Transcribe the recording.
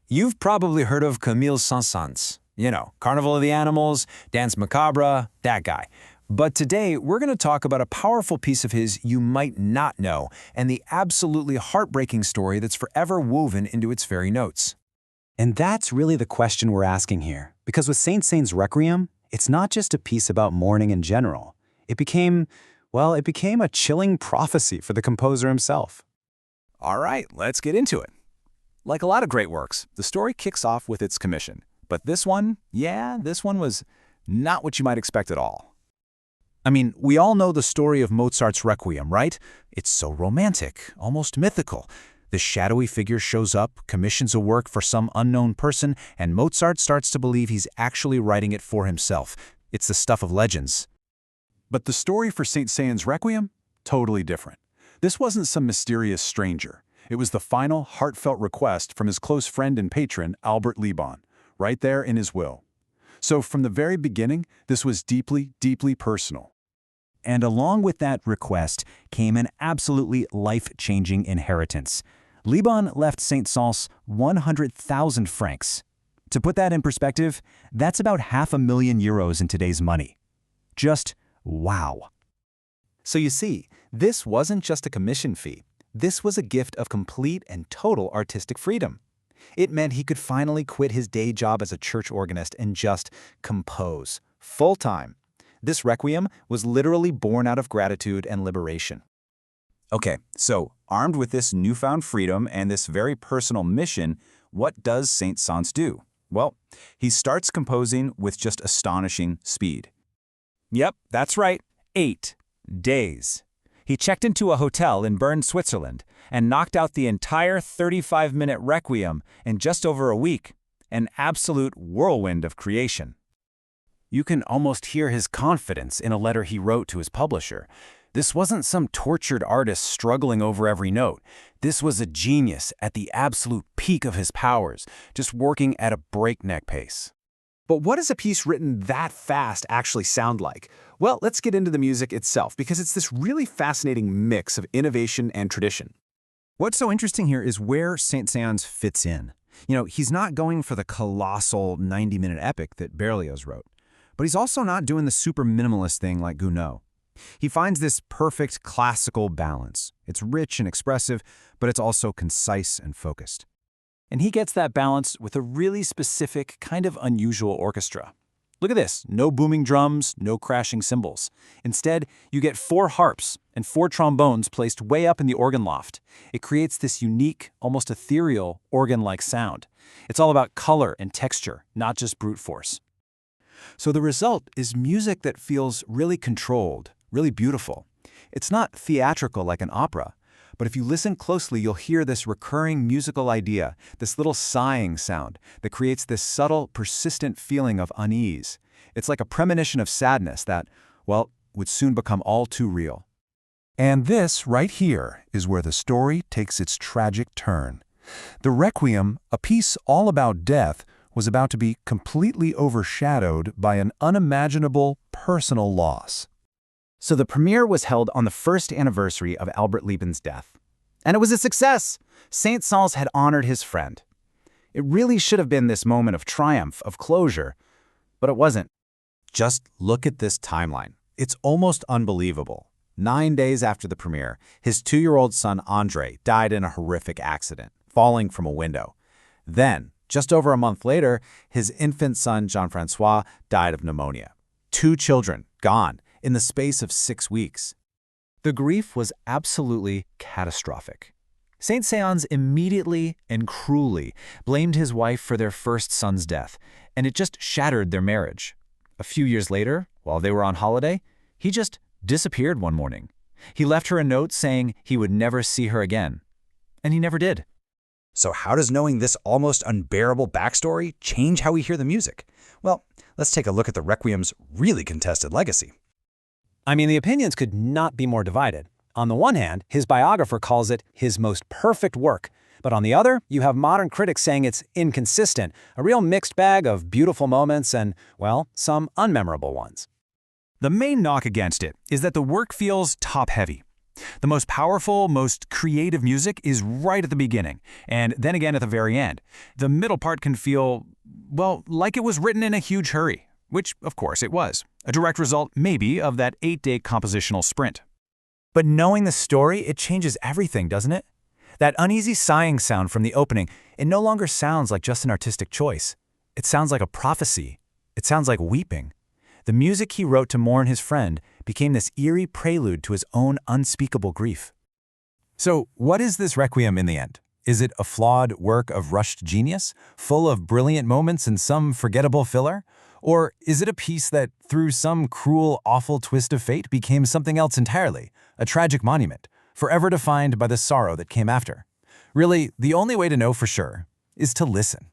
You've probably heard of Camille Saint-Saëns. You know, Carnival of the Animals, Dance Macabre, that guy. But today, we're going to talk about a powerful piece of his you might not know, and the absolutely heartbreaking story that's forever woven into its very notes. And that's really the question we're asking here. Because with Saint-Saëns' Requiem, it's not just a piece about mourning in general. It became a chilling prophecy for the composer himself. All right, let's get into it. Like a lot of great works, the story kicks off with its commission. But this one was not what you might expect at all. I mean, we all know the story of Mozart's Requiem, right? It's so romantic, almost mythical. The shadowy figure shows up, commissions a work for some unknown person, and Mozart starts to believe he's actually writing it for himself. It's the stuff of legends. But the story for Saint-Saëns' Requiem? Totally different. This wasn't some mysterious stranger. It was the final, heartfelt request from his close friend and patron, Albert Liban, right there in his will. So from the very beginning, this was deeply, deeply personal. And along with that request came an absolutely life-changing inheritance. Liban left Saint-Saëns 100,000 francs. To put that in perspective, that's about €500,000 in today's money. Just wow. So you see, this wasn't just a commission fee. This was a gift of complete and total artistic freedom. It meant he could finally quit his day job as a church organist and just compose, full-time. This Requiem was literally born out of gratitude and liberation. Okay, so armed with this newfound freedom and this very personal mission, what does Saint-Saëns do? Well, he starts composing with just astonishing speed. Yep, that's right. 8 days. He checked into a hotel in Bern, Switzerland, and knocked out the entire 35-minute Requiem in just over a week. An absolute whirlwind of creation. You can almost hear his confidence in a letter he wrote to his publisher. This wasn't some tortured artist struggling over every note. This was a genius at the absolute peak of his powers, just working at a breakneck pace. But what does a piece written that fast actually sound like? Well, let's get into the music itself, because it's this really fascinating mix of innovation and tradition. What's so interesting here is where Saint-Saëns fits in. He's not going for the colossal 90-minute epic that Berlioz wrote, but he's also not doing the super minimalist thing like Gounod. He finds this perfect classical balance. It's rich and expressive, but it's also concise and focused. And he gets that balance with a really specific, kind of unusual orchestra. Look at this, no booming drums, no crashing cymbals. Instead, you get 4 harps and 4 trombones placed way up in the organ loft. It creates this unique, almost ethereal, organ-like sound. It's all about color and texture, not just brute force. So the result is music that feels really controlled, really beautiful. It's not theatrical like an opera, but if you listen closely, you'll hear this recurring musical idea, this little sighing sound that creates this subtle, persistent feeling of unease. It's like a premonition of sadness that, well, would soon become all too real. And this, right here, is where the story takes its tragic turn. The Requiem, a piece all about death, was about to be completely overshadowed by an unimaginable personal loss. So the premiere was held on the first anniversary of Albert Lieben's death. And it was a success. Saint-Saëns had honored his friend. It really should have been this moment of triumph, of closure, but it wasn't. Just look at this timeline. It's almost unbelievable. 9 days after the premiere, his 2-year-old son André died in a horrific accident, falling from a window. Then, just over a month later, his infant son Jean-François died of pneumonia. 2 children gone in the space of 6 weeks. The grief was absolutely catastrophic. Saint-Saëns immediately and cruelly blamed his wife for their first son's death, and it just shattered their marriage. A few years later, while they were on holiday, he just disappeared one morning. He left her a note saying he would never see her again. And he never did. So how does knowing this almost unbearable backstory change how we hear the music? Well, let's take a look at the Requiem's really contested legacy. I mean, the opinions could not be more divided. On the one hand, his biographer calls it his most perfect work. But on the other, you have modern critics saying it's inconsistent, a real mixed bag of beautiful moments and, well, some unmemorable ones. The main knock against it is that the work feels top-heavy. The most powerful, most creative music is right at the beginning, and then again at the very end. The middle part can feel, well, like it was written in a huge hurry, which, of course, it was. A direct result, maybe, of that 8-day compositional sprint. But knowing the story, it changes everything, doesn't it? That uneasy sighing sound from the opening, it no longer sounds like just an artistic choice. It sounds like a prophecy. It sounds like weeping. The music he wrote to mourn his friend became this eerie prelude to his own unspeakable grief. So, what is this Requiem in the end? Is it a flawed work of rushed genius, full of brilliant moments and some forgettable filler? Or is it a piece that, through some cruel, awful twist of fate, became something else entirely, a tragic monument, forever defined by the sorrow that came after? Really, the only way to know for sure is to listen.